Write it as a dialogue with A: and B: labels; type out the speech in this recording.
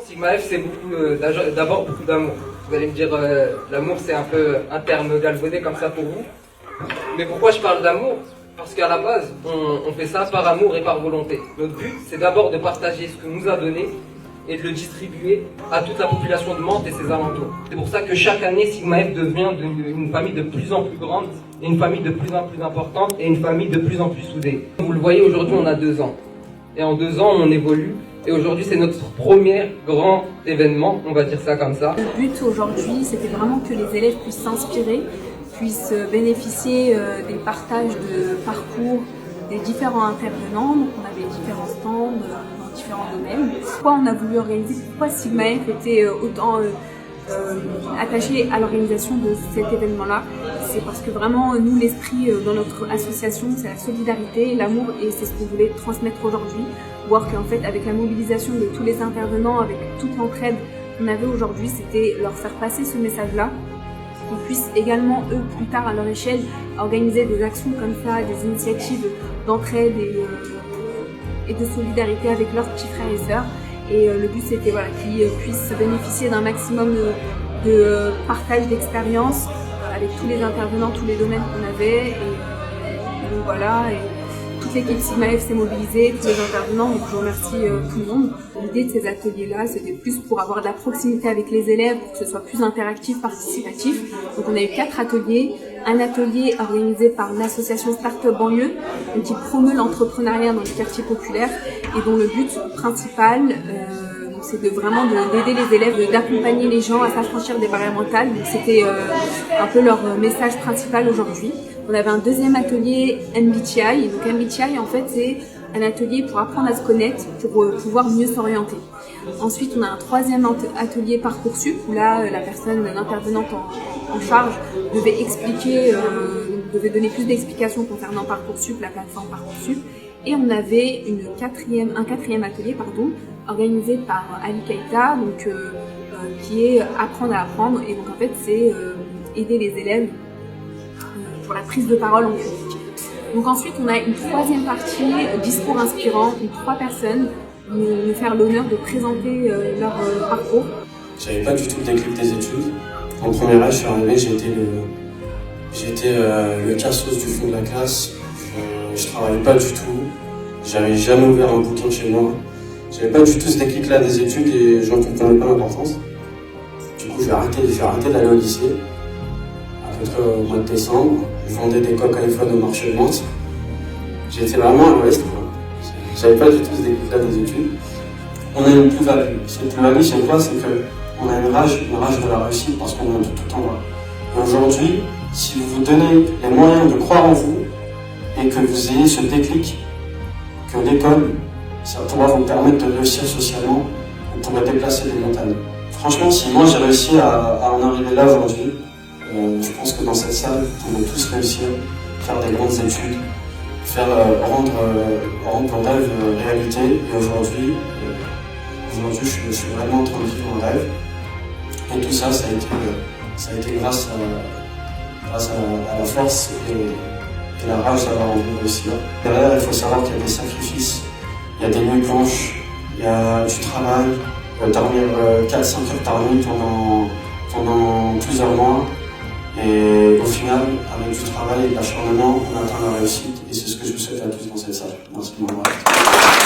A: Sigma F, c'est d'abord beaucoup d'amour. Vous allez me dire, l'amour c'est un peu un terme galvaudé comme ça pour vous. Mais pourquoi je parle d'amour? Parce qu'à la base, on fait ça par amour et par volonté. Notre but, c'est d'abord de partager ce que nous a donné et de le distribuer à toute la population de Mantes et ses alentours. C'est pour ça que chaque année, Sigma F devient une famille de plus en plus grande, et une famille de plus en plus importante et une famille de plus en plus soudée. Vous le voyez, aujourd'hui, on a 2 ans. Et en 2 ans, on évolue. Et aujourd'hui, c'est notre premier grand événement, on va dire ça comme ça.
B: Le but aujourd'hui, c'était vraiment que les élèves puissent s'inspirer, puissent bénéficier des partages de parcours des différents intervenants. Donc on avait différents stands dans différents domaines. Pourquoi on a voulu organiser, pourquoi Sigma F était autant attaché à l'organisation de cet événement-là? C'est parce que vraiment, nous, l'esprit dans notre association, c'est la solidarité, l'amour, et c'est ce qu'on voulait transmettre aujourd'hui. Voir qu'en fait, avec la mobilisation de tous les intervenants, avec toute l'entraide qu'on avait aujourd'hui, c'était leur faire passer ce message-là. Qu'ils puissent également, eux, plus tard, à leur échelle, organiser des actions comme ça, des initiatives d'entraide et de solidarité avec leurs petits frères et sœurs. Et le but, c'était voilà, qu'ils puissent bénéficier d'un maximum de partage d'expériences avec tous les intervenants, tous les domaines qu'on avait. Et donc voilà, et toute l'équipe Sigma F s'est mobilisée, tous les intervenants, donc je remercie tout le monde. L'idée de ces ateliers-là, c'était plus pour avoir de la proximité avec les élèves, pour que ce soit plus interactif, participatif. Donc on a eu 4 ateliers. Un atelier organisé par l'association Startup Banlieue, qui promeut l'entrepreneuriat dans les quartiers populaires et dont le but principal, c'est vraiment d'aider les élèves, d'accompagner les gens à s'affranchir des barrières mentales. Donc c'était un peu leur message principal aujourd'hui. On avait un deuxième atelier MBTI. Donc MBTI, en fait, c'est un atelier pour apprendre à se connaître, pour pouvoir mieux s'orienter. Ensuite, on a un troisième atelier Parcoursup, où là, la personne, l'intervenante en charge, devait expliquer, devait donner plus d'explications concernant Parcoursup, la plateforme Parcoursup. Et on avait un quatrième atelier, organisé par Ali Keita, donc, qui est apprendre à apprendre. Et donc, en fait, c'est aider les élèves pour la prise de parole en public. Donc ensuite, on a une troisième partie, discours inspirant, où 3 personnes vont nous faire l'honneur de présenter leur parcours.
C: J'avais pas du tout le déclic des études. En première âge, je suis arrivé, j'étais le cassos du fond de la classe. Je travaillais pas du tout. J'avais jamais ouvert un bouquin chez moi. J'avais pas du tout ce déclic-là des études et je ne comprenais pas l'importance. Du coup, j'ai arrêté d'aller au lycée. À peu près au mois de décembre, je vendais des coques iPhone au marché de Mantes. J'étais vraiment à l'ouest, quoi. J'avais pas du tout ce déclic-là des études. On a une plus-value. Cette plus-value, c'est quoi? C'est qu'on a une rage de la réussite parce qu'on a tout en bas. Et aujourd'hui, si vous vous donnez les moyens de croire en vous et que vous ayez ce déclic, que l'école, ça pourra vous permettre de réussir socialement, vous pourrez déplacer des montagnes. Franchement, si moi j'ai réussi à en arriver là aujourd'hui, je pense que dans cette salle, vous pouvez tous réussir, faire des grandes études, rendre vos rêves réalité. Et aujourd'hui, je suis vraiment en train de vivre un rêve. Et tout ça, ça a été grâce à la force et la rage d'avoir envie de réussir. Derrière, il faut savoir qu'il y a des sacrifices, il y a des nuits blanches, il y a du travail, dormir 4-5 heures par nuit pendant plusieurs mois. Et au final, avec du travail et de l'acharnement, on atteint la réussite. Et c'est ce que je vous souhaite à tous dans cette salle. Merci de m'avoir écouté.